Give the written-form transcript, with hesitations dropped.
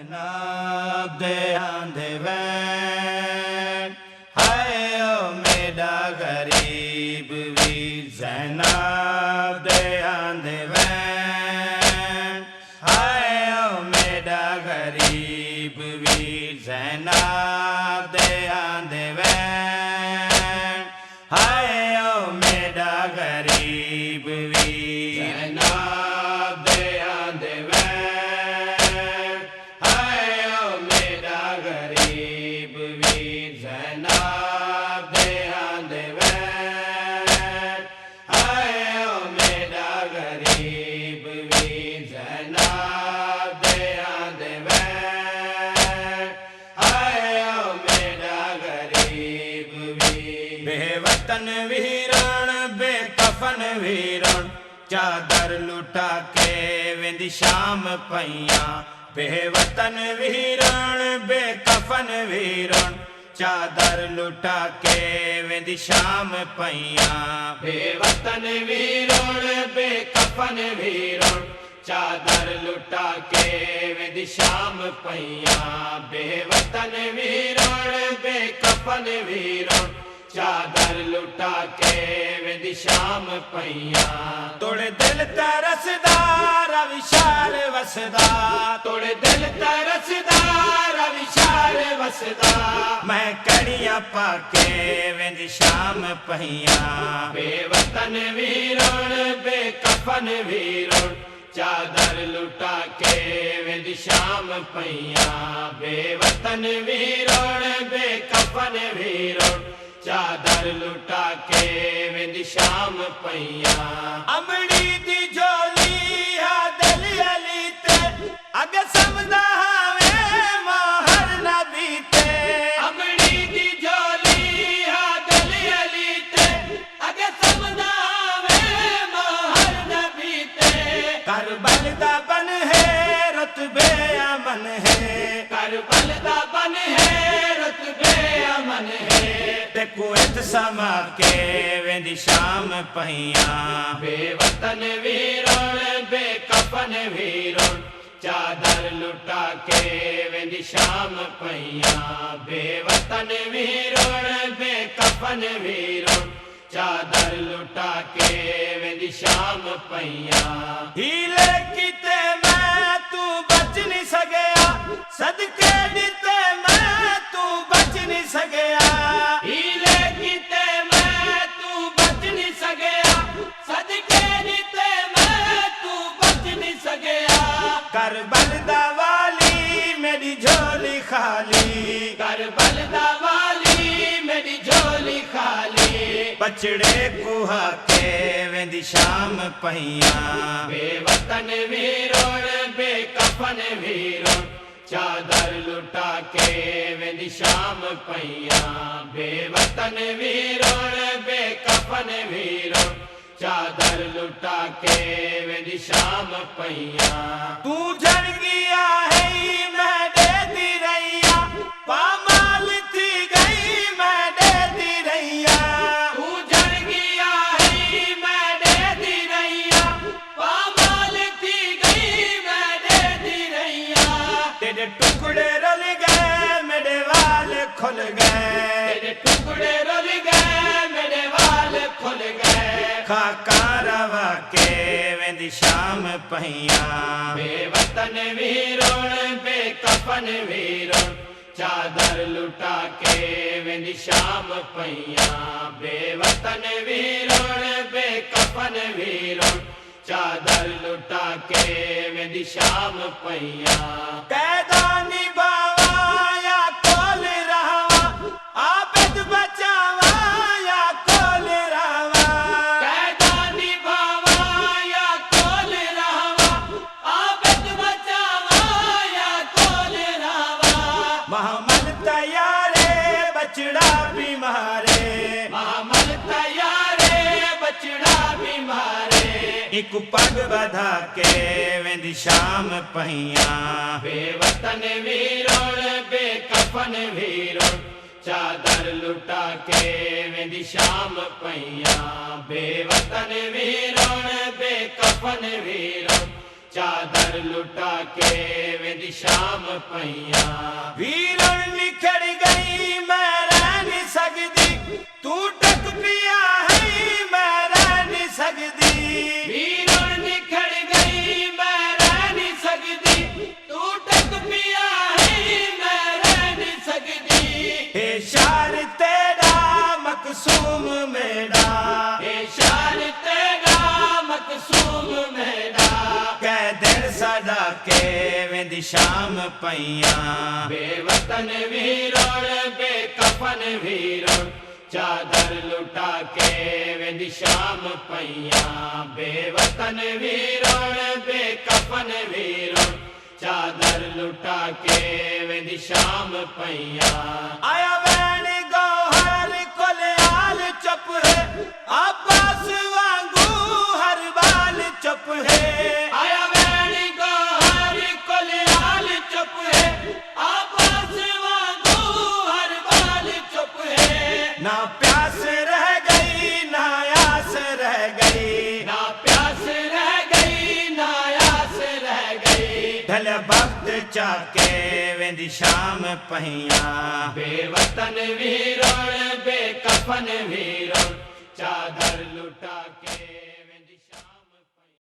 जैनाब दे आंधे van हाय ओ मेरा गरीब वीर जैनाब दे आंधे van हाय ओ मेरा गरीब वीर जैनाब दे आंधे वैन हाय ओ मेरा गरीब वीर जैनाब दे आंधे वैन हाय ओ मेरा गरीब वीर जैनाब दे आंधे वैन हाय ओ मेरा गरीब वीर जैनाब दे आंधे वैन हाय ओ मेरा गरीब वीर बेवतन वीरण बेकफन वीरण चादर लुटा के वेंदी शाम पईयां बेवतन वीरण बेकफन वीरण चादर लुटा के वेंदी शाम पईयां बेवतन वीरण बेकफन वीरण चादर लुटा के वेंदी शाम पईयां बेवतन वीरण बेकफन वीरण चादर लुटा के वेंदी शाम पईयां तोड़े दिल तरसदार विशाल वसदा तोड़े दिल तरसदार विशाल वसदा मैं कड़ियां पाके वेंदी शाम पईयां बेवतन वीरण बेकफन वीरण चादर लुटा के वेंदी शाम पईयां बेवतन वीरण बेकफन वीरण चादर लुटा के वेंदी शाम पईयां अमड़ी दी झोली हा दिल अली ते अगे समदा हावे मोहर नबी ते अमड़ी दी झोली हा दिल अली ते अगे समदा हावे मोहर नबी ते करबल दा बन है रुतबे अमन है करबल दा बन है रुतबे अमन है कुत समा के वेंदी शाम पईयां बेवतन वीरण बेकफन वीरण चादर लुटा के वेंदी शाम पईयां बेवतन वीरण बेकफन वीरण चादर लुटा के वेंदी शाम पईयां हीले किते मैं तू बच नहीं सगया सदके दिते मैं तू बच नहीं सगया हीले किते मैं तू बच नहीं सगया सदके दिते मैं तू बच नहीं सगया करबल दा वाली मेरी झोली खाली करबल दा वाली मेरी झोली खाली बचड़े कुहा के वेंदी शाम पईयां बेवतन वीरण बेकफन वीरण चादर लुटा के वेंदी शाम पईयां बेवतन वीरण बेकफन वीरण चादर लुटा के वेंदी शाम पईयां तू जड़ गया है मैं देती रहिया पामाल थी गई मैं देती रहिया तू जड़ गया है मैं देती रहिया पामाल थी गई मैं देती रहिया तेरे टुकड़े रुल गए मेरे वाल खुल गए तेरे टुकड़े रुल गए मेरे वाल खुल गए खाका रवा के वेंदी शाम पईयां बेवतन वीरण बेकफन वीरण चादर लुटा के वेंदी शाम पईयां बेवतन वीरण बेकफन वीरण चादर लुटा के वेंदी शाम पईयां कैदानी बावा या कोल रहावा आबिद बचावा या कोल रहावा कैदानी बावा या कोल रहावा आबिद बचावा या कोल रहावा मोहम्मद तैयारे बचड़ा बीमारे मोहम्मद तैयारे बचड़ा बीमारे एक पग बधा के वेंदी शाम पईयां बेवतन वीरण बेकफन वीरण चादर लुटा के वेंदी शाम पईयां बेवतन वीरण बेकफन वीरण चादर लुटा के वेंदी शाम पईया वीरन निखड़ गई मैं रह नहीं सकदी तू टक पिया है मैं रह नहीं सकदी वीरन निखड़ गई मैं रह नहीं सकदी तू टक पिया है मैं रह नहीं सकदी हे शार तेरा मकसूम मेरा हे शान तेरा मकसूम मेरा कह दिल सदा के वेंदी शाम पईया बेवतन वीरोण बेकफन वीरोण चादर लुटा के वेंदी शाम पईया बेवतन वीरोण बेकफन वीरोण चादर लुटा के वेंदी शाम पईया आया वैन गौहर कोलयाल चुप है आबास वांगू हर बाल चुप है आया वैन गौहर कोलयाल चुप है आबास वांगू हर बाल चुप है ना प्यास रह गई ना आस रह गई ना प्यास रह गई ना आस रह गई ढल वक्त चाके वेंदी शाम पईया बेवतन वीरोण बेकफन वीरोण चादर लुटा